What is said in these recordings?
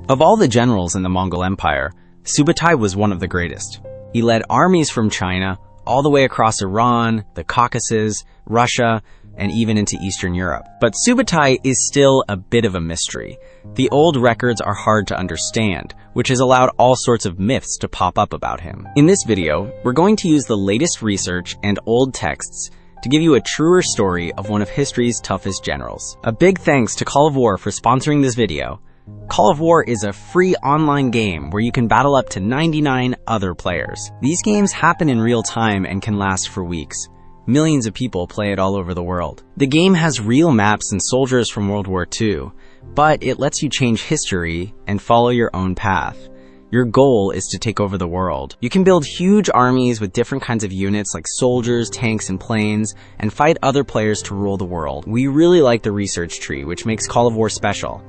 Of all the generals in the Mongol Empire, Subutai was one of the greatest. He led armies from China all the way across Iran, the Caucasus, Russia, and even into Eastern Europe. But Subutai is still a bit of a mystery. The old records are hard to understand, which has allowed all sorts of myths to pop up about him. In this video, we're going to use the latest research and old texts to give you a truer story of one of history's toughest generals. A big thanks to Call of War for sponsoring this video. Call of War is a free online game where you can battle up to 99 other players. These games happen in real time and can last for weeks. Millions of people play it all over the world. The game has real maps and soldiers from World War II, but it lets you change history and follow your own path. Your goal is to take over the world. You can build huge armies with different kinds of units like soldiers, tanks, and planes, and fight other players to rule the world. We really like the research tree, which makes Call of War special.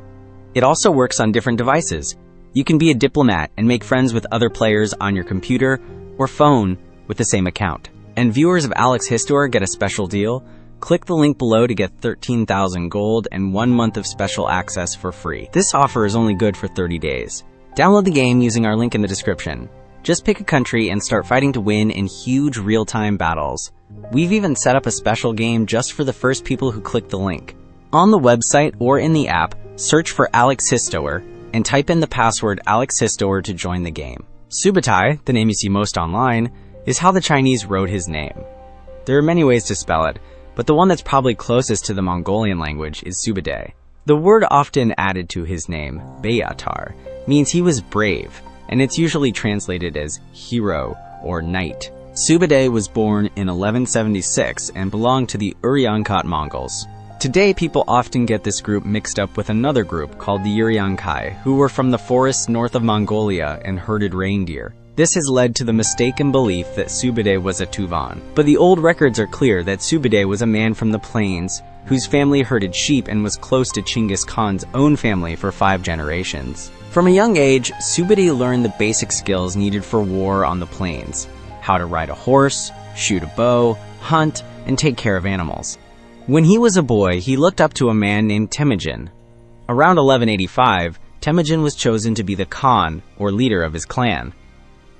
It also works on different devices. You can be a diplomat and make friends with other players on your computer or phone with the same account. And viewers of Histoer get a special deal. Click the link below to get 13,000 gold and 1 month of special access for free. This offer is only good for 30 days. Download the game using our link in the description. Just pick a country and start fighting to win in huge real-time battles. We've even set up a special game just for the first people who click the link. On the website or in the app, search for Histoer and type in the password Histoer to join the game. Subutai, the name you see most online, is how the Chinese wrote his name. There are many ways to spell it, but the one that's probably closest to the Mongolian language is Subutai. The word often added to his name, Beyatar, means he was brave, and it's usually translated as hero or knight. Subutai was born in 1176 and belonged to the Urartu Mongols. Today, people often get this group mixed up with another group called the Urartu, who were from the forests north of Mongolia and herded reindeer. This has led to the mistaken belief that Subutai was a Tuvan. But the old records are clear that Subutai was a man from the plains whose family herded sheep and was close to Chingis Khan's own family for 5 generations. From a young age, Subutai learned the basic skills needed for war on the plains: how to ride a horse, shoot a bow, hunt, and take care of animals. When he was a boy, he looked up to a man named Temujin. Around 1185, Temujin was chosen to be the Khan, or leader of his clan.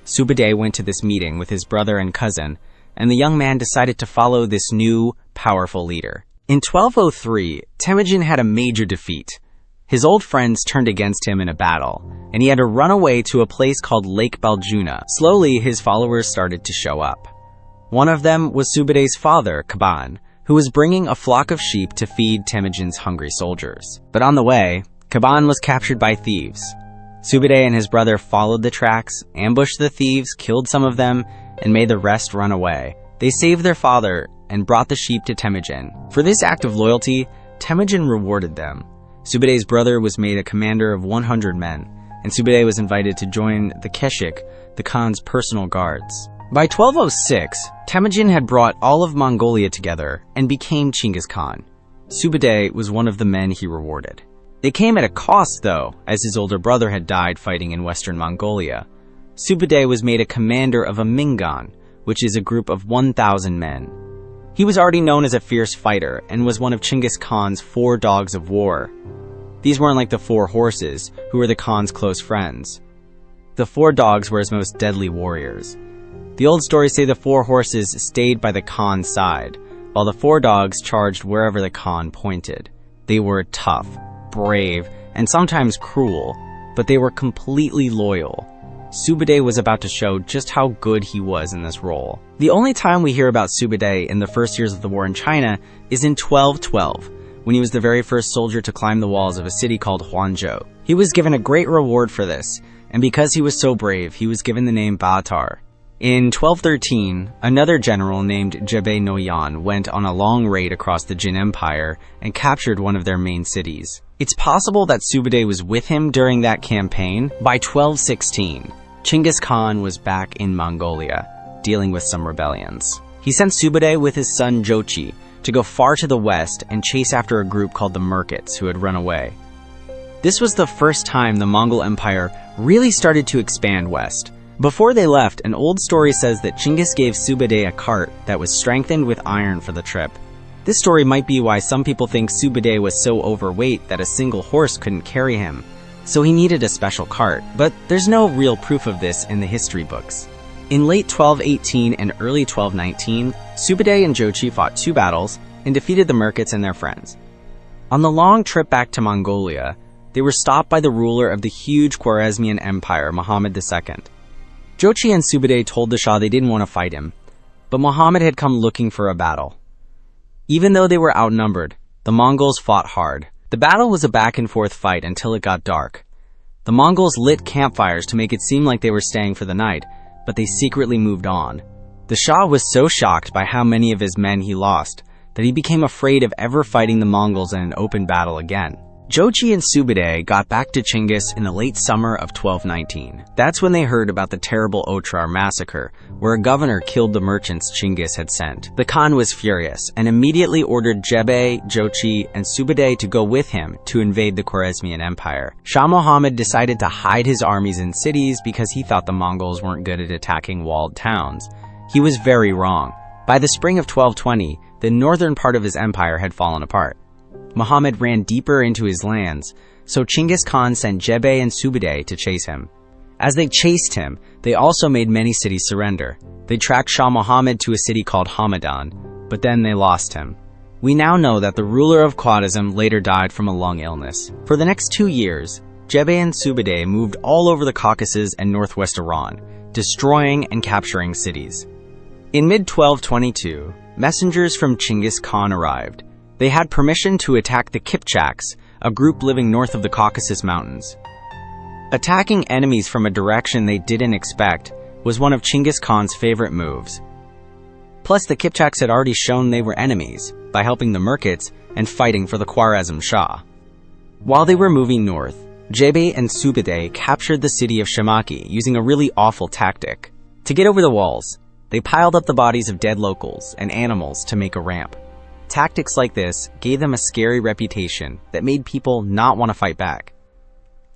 Subutai went to this meeting with his brother and cousin, and the young man decided to follow this new, powerful leader. In 1203, Temujin had a major defeat. His old friends turned against him in a battle, and he had to run away to a place called Lake Baljuna. Slowly, his followers started to show up. One of them was Subutai's father, Kaban, who was bringing a flock of sheep to feed Temujin's hungry soldiers. But on the way, Kaban was captured by thieves. Subutai and his brother followed the tracks, ambushed the thieves, killed some of them, and made the rest run away. They saved their father and brought the sheep to Temujin. For this act of loyalty, Temujin rewarded them. Subutai's brother was made a commander of 100 men, and Subutai was invited to join the Keshik, the Khan's personal guards. By 1206, Temujin had brought all of Mongolia together and became Chingis Khan. Subutai was one of the men he rewarded. It came at a cost, though, as his older brother had died fighting in western Mongolia. Subutai was made a commander of a Mingan, which is a group of 1,000 men. He was already known as a fierce fighter and was one of Chingis Khan's 4 dogs of war. These weren't like the 4 horses, who were the Khan's close friends. The 4 dogs were his most deadly warriors. The old stories say the 4 horses stayed by the Khan's side, while the 4 dogs charged wherever the Khan pointed. They were tough, brave, and sometimes cruel, but they were completely loyal. Subutai was about to show just how good he was in this role. The only time we hear about Subutai in the first years of the war in China is in 1212, when he was the very first soldier to climb the walls of a city called Hanjo. He was given a great reward for this, and because he was so brave, he was given the name Batar. In 1213, another general named Jebe Noyan went on a long raid across the Jin Empire and captured one of their main cities. It's possible that Subutai was with him during that campaign. By 1216, Chingis Khan was back in Mongolia, dealing with some rebellions. He sent Subutai with his son Jochi to go far to the west and chase after a group called the Merkits who had run away. This was the first time the Mongol Empire really started to expand west. Before they left, an old story says that Genghis gave Subutai a cart that was strengthened with iron for the trip. This story might be why some people think Subutai was so overweight that a single horse couldn't carry him. so he needed a special cart, but there's no real proof of this in the history books. In late 1218 and early 1219, Subutai and Jochi fought 2 battles and defeated the Merkits and their friends. On the long trip back to Mongolia, they were stopped by the ruler of the huge Khwarezmian Empire, Muhammad II. Jochi and Subutai told the Shah they didn't want to fight him, but Muhammad had come looking for a battle. Even though they were outnumbered, the Mongols fought hard. The battle was a back-and-forth fight until it got dark. The Mongols lit campfires to make it seem like they were staying for the night, but they secretly moved on. The Shah was so shocked by how many of his men he lost that he became afraid of ever fighting the Mongols in an open battle again. Jochi and Subutai got back to Chingis in the late summer of 1219. That's when they heard about the terrible Otrar massacre, where a governor killed the merchants Chingis had sent. The Khan was furious and immediately ordered Jebei, Jochi, and Subutai to go with him to invade the Khwarezmian Empire. Shah Muhammad decided to hide his armies in cities because he thought the Mongols weren't good at attacking walled towns. He was very wrong. By the spring of 1220, the northern part of his empire had fallen apart. Muhammad ran deeper into his lands, so Chingis Khan sent Jebei and Subutai to chase him. As they chased him, they also made many cities surrender. They tracked Shah Muhammad to a city called Hamadan, but then they lost him. We now know that the ruler of Khwarezm later died from a lung illness. For the next 2 years, Jebei and Subutai moved all over the Caucasus and northwest Iran, destroying and capturing cities. In mid-1222, messengers from Chingis Khan arrived. They had permission to attack the Kipchaks, a group living north of the Caucasus Mountains. Attacking enemies from a direction they didn't expect was one of Chingis Khan's favorite moves. Plus, the Kipchaks had already shown they were enemies by helping the Merkits and fighting for the Khwarezm Shah. While they were moving north, Jebei and Subutai captured the city of Shamaki using a really awful tactic. To get over the walls, they piled up the bodies of dead locals and animals to make a ramp. Tactics like this gave them a scary reputation that made people not want to fight back.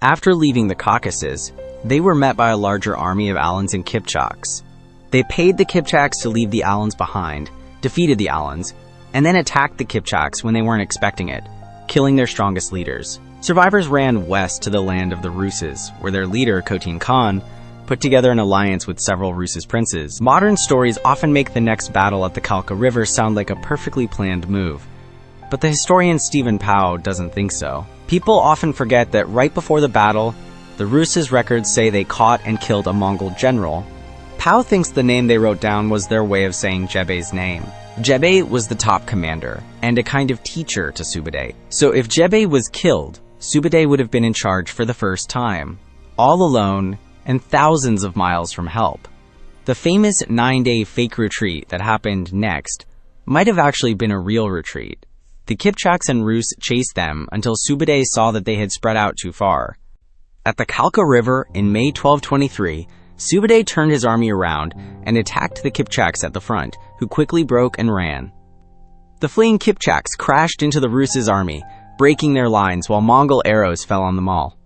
After leaving the Caucasus, they were met by a larger army of Alans and Kipchaks. They paid the Kipchaks to leave the Alans behind, defeated the Alans, and then attacked the Kipchaks when they weren't expecting it, killing their strongest leaders. Survivors ran west to the land of the Ruses, where their leader, Khotin Khan, put together an alliance with several Ruses princes. Modern stories often make the next battle at the Kalka River sound like a perfectly planned move, but the historian Stephen Pow doesn't think so. People often forget that right before the battle, the Ruses' records say they caught and killed a Mongol general. Pow thinks the name they wrote down was their way of saying Jebei's name. Jebei was the top commander, and a kind of teacher to Subutai. So if Jebei was killed, Subutai would have been in charge for the first time, all alone, and thousands of miles from help. The famous 9-day fake retreat that happened next might have actually been a real retreat. The Kipchaks and Rus chased them until Subutai saw that they had spread out too far. At the Kalka River in May 1223, Subutai turned his army around and attacked the Kipchaks at the front, who quickly broke and ran. The fleeing Kipchaks crashed into the Rus' army, breaking their lines while Mongol arrows fell on them all.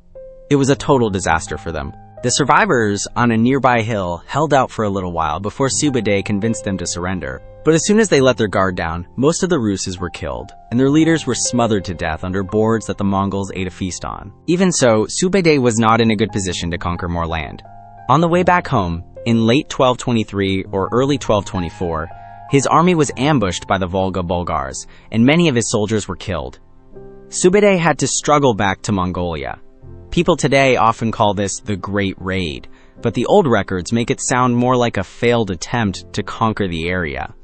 It was a total disaster for them. The survivors on a nearby hill held out for a little while before Subutai convinced them to surrender. But as soon as they let their guard down, most of the Ruses were killed, and their leaders were smothered to death under boards that the Mongols ate a feast on. Even so, Subutai was not in a good position to conquer more land. On the way back home, in late 1223 or early 1224, his army was ambushed by the Volga Bulgars, and many of his soldiers were killed. Subutai had to struggle back to Mongolia. People today often call this the Great Raid, but the old records make it sound more like a failed attempt to conquer the area.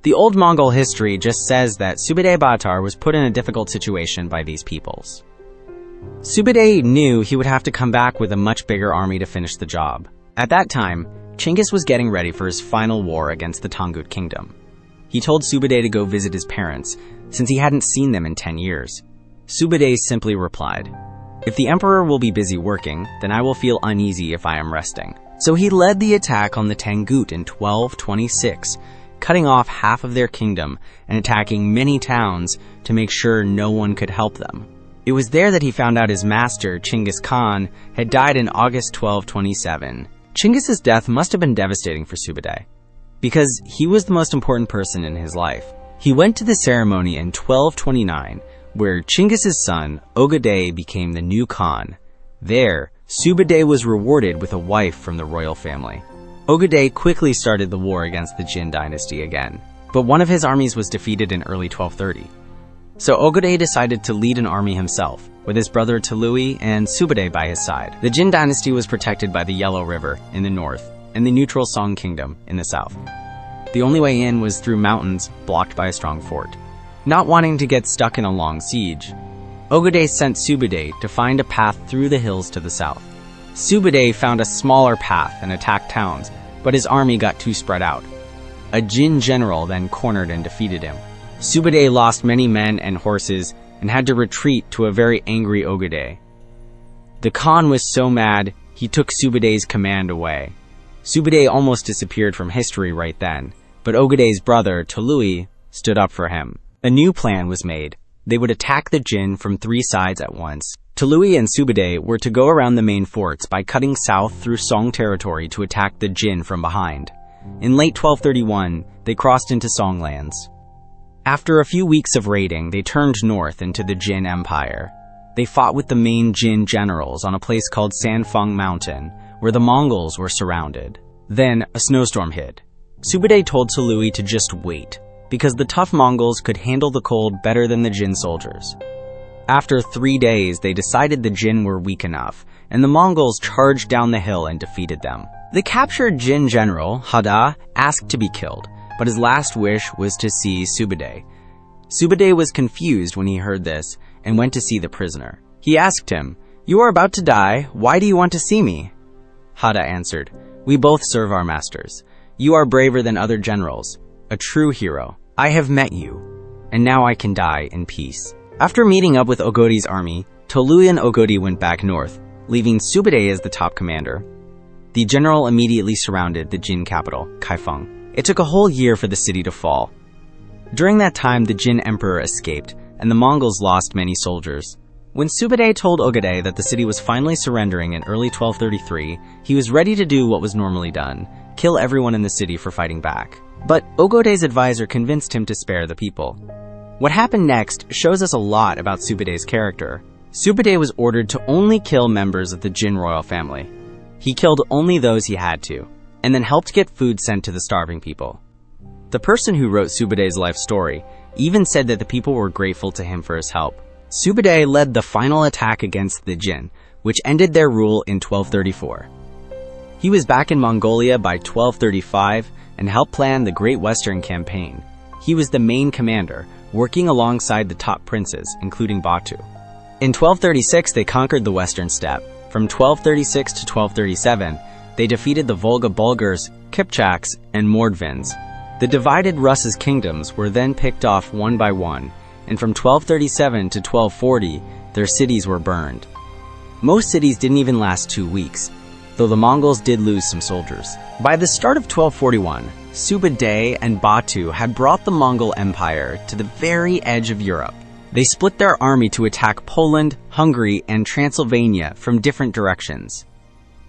The old Mongol history just says that Subutai Batar was put in a difficult situation by these peoples. Subutai knew he would have to come back with a much bigger army to finish the job. At that time, Chingis was getting ready for his final war against the Tangut Kingdom. He told Subutai to go visit his parents, since he hadn't seen them in 10 years. Subutai simply replied, "If the emperor will be busy working, then I will feel uneasy if I am resting." So he led the attack on the Tangut in 1226, cutting off half of their kingdom and attacking many towns to make sure no one could help them. It was there that he found out his master, Chingis Khan, had died in August 1227. Chingis's death must have been devastating for Subutai, because he was the most important person in his life. He went to the ceremony in 1229, where Chingis's son, Ogadei, became the new Khan. There, Subutai was rewarded with a wife from the royal family. Ogoday quickly started the war against the Jin Dynasty again, but one of his armies was defeated in early 1230. So Ogoday decided to lead an army himself, with his brother Tului and Subutai by his side. The Jin Dynasty was protected by the Yellow River in the north and the neutral Song Kingdom in the south. The only way in was through mountains blocked by a strong fort. Not wanting to get stuck in a long siege, Ogoday sent Subutai to find a path through the hills to the south. Subutai found a smaller path and attacked towns, but his army got too spread out. A Jin general then cornered and defeated him. Subutai lost many men and horses and had to retreat to a very angry Ogoday. The Khan was so mad, he took Subutai's command away. Subutai almost disappeared from history right then, but Ogoday's brother, Tului, stood up for him. A new plan was made. They would attack the Jin from 3 sides at once. Tului and Subutai were to go around the main forts by cutting south through Song territory to attack the Jin from behind. In late 1231, they crossed into Song lands. After a few weeks of raiding, they turned north into the Jin Empire. They fought with the main Jin generals on a place called Sanfeng Mountain, where the Mongols were surrounded. Then, a snowstorm hit. Subutai told Tului to just wait, because the tough Mongols could handle the cold better than the Jin soldiers. After 3 days, they decided the Jin were weak enough, and the Mongols charged down the hill and defeated them. The captured Jin general, Hada, asked to be killed, but his last wish was to see Subutai. Subutai was confused when he heard this and went to see the prisoner. He asked him, "You are about to die. Why do you want to see me?" Hada answered, "We both serve our masters. You are braver than other generals, a true hero. I have met you, and now I can die in peace." After meeting up with Ogoday's army, Tului and Ogoday went back north, leaving Subutai as the top commander. The general immediately surrounded the Jin capital, Kaifeng. It took a whole year for the city to fall. During that time, the Jin emperor escaped, and the Mongols lost many soldiers. When Subutai told Ogoday that the city was finally surrendering in early 1233, he was ready to do what was normally done, kill everyone in the city for fighting back. But Ogoday's advisor convinced him to spare the people. What happened next shows us a lot about Subutai's character. Subutai was ordered to only kill members of the Jin royal family. He killed only those he had to, and then helped get food sent to the starving people. The person who wrote Subutai's life story even said that the people were grateful to him for his help. Subutai led the final attack against the Jin, which ended their rule in 1234. He was back in Mongolia by 1235 and helped plan the Great Western Campaign. He was the main commander, working alongside the top princes, including Batu. In 1236, they conquered the Western Steppe. From 1236 to 1237, they defeated the Volga Bulgars, Kipchaks, and Mordvins. The divided Russ's kingdoms were then picked off one by one, and from 1237 to 1240, their cities were burned. Most cities didn't even last 2 weeks, though the Mongols did lose some soldiers. By the start of 1241, Subutai and Batu had brought the Mongol Empire to the very edge of Europe. They split their army to attack Poland, Hungary, and Transylvania from different directions.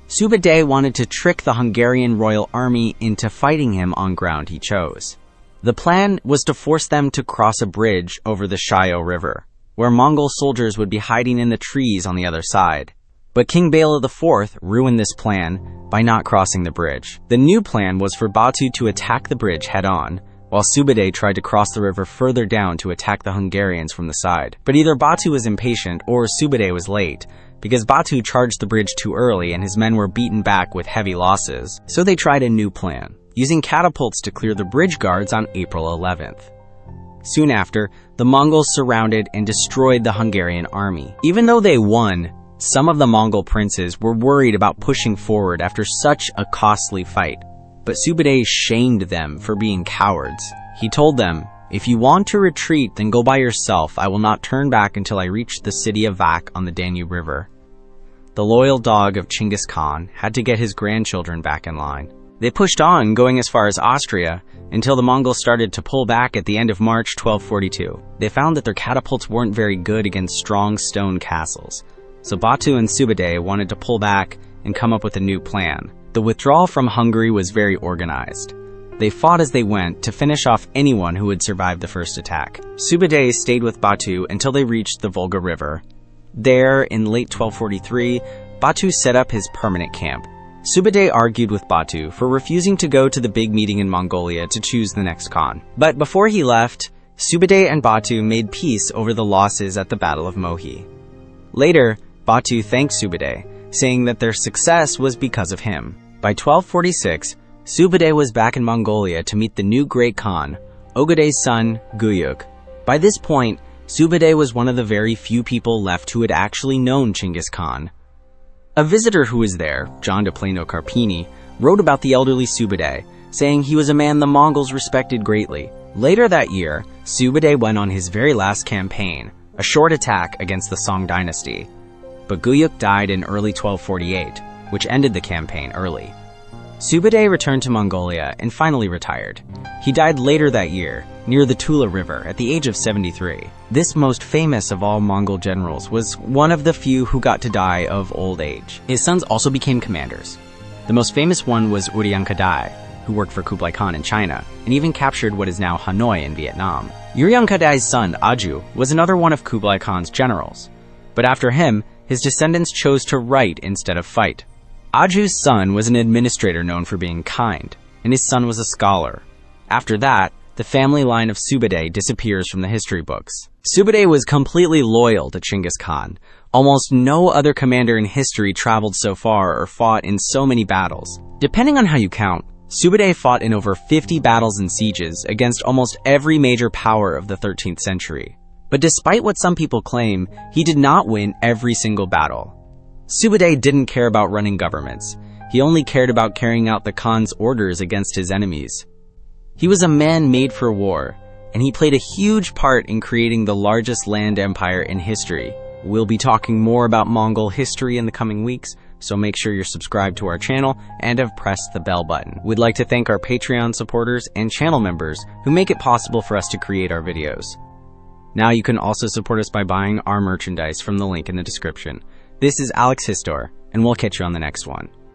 Subutai wanted to trick the Hungarian royal army into fighting him on ground he chose. The plan was to force them to cross a bridge over the Shayo River, where Mongol soldiers would be hiding in the trees on the other side. But King Bela IV ruined this plan by not crossing the bridge. The new plan was for Batu to attack the bridge head-on, while Subutai tried to cross the river further down to attack the Hungarians from the side. But either Batu was impatient or Subutai was late, because Batu charged the bridge too early and his men were beaten back with heavy losses. So they tried a new plan, using catapults to clear the bridge guards on April 11th. Soon after, the Mongols surrounded and destroyed the Hungarian army. Even though they won, some of the Mongol princes were worried about pushing forward after such a costly fight. But Subutai shamed them for being cowards. He told them, "If you want to retreat, then go by yourself. I will not turn back until I reach the city of Vak on the Danube River." The loyal dog of Chingis Khan had to get his grandchildren back in line. They pushed on, going as far as Austria, until the Mongols started to pull back at the end of March 1242. They found that their catapults weren't very good against strong stone castles. So Batu and Subutai wanted to pull back and come up with a new plan. The withdrawal from Hungary was very organized. They fought as they went to finish off anyone who would survive the first attack. Subutai stayed with Batu until they reached the Volga River. There, in late 1243, Batu set up his permanent camp. Subutai argued with Batu for refusing to go to the big meeting in Mongolia to choose the next Khan. But before he left, Subutai and Batu made peace over the losses at the Battle of Mohi. Later, Batu thanked Subutai, saying that their success was because of him. By 1246, Subutai was back in Mongolia to meet the new great Khan, Ogedai's son, Guyuk. By this point, Subutai was one of the very few people left who had actually known Chingis Khan. A visitor who was there, John de Plano Carpini, wrote about the elderly Subutai, saying he was a man the Mongols respected greatly. Later that year, Subutai went on his very last campaign, a short attack against the Song Dynasty. But Guyuk died in early 1248, which ended the campaign early. Subutai returned to Mongolia and finally retired. He died later that year, near the Tula River, at the age of 73. This most famous of all Mongol generals was one of the few who got to die of old age. His sons also became commanders. The most famous one was Uryankadai, who worked for Kublai Khan in China, and even captured what is now Hanoi in Vietnam. Uryankadai's son, Aju, was another one of Kublai Khan's generals. But after him, his descendants chose to write instead of fight. Aju's son was an administrator known for being kind, and his son was a scholar. After that, the family line of Subutai disappears from the history books. Subutai was completely loyal to Chingis Khan. Almost no other commander in history traveled so far or fought in so many battles. Depending on how you count, Subutai fought in over 50 battles and sieges against almost every major power of the 13th century. But despite what some people claim, he did not win every single battle. Subutai didn't care about running governments. He only cared about carrying out the Khan's orders against his enemies. He was a man made for war, and he played a huge part in creating the largest land empire in history. We'll be talking more about Mongol history in the coming weeks, so make sure you're subscribed to our channel and have pressed the bell button. We'd like to thank our Patreon supporters and channel members who make it possible for us to create our videos. Now you can also support us by buying our merchandise from the link in the description. This is Alex Histoer, and we'll catch you on the next one.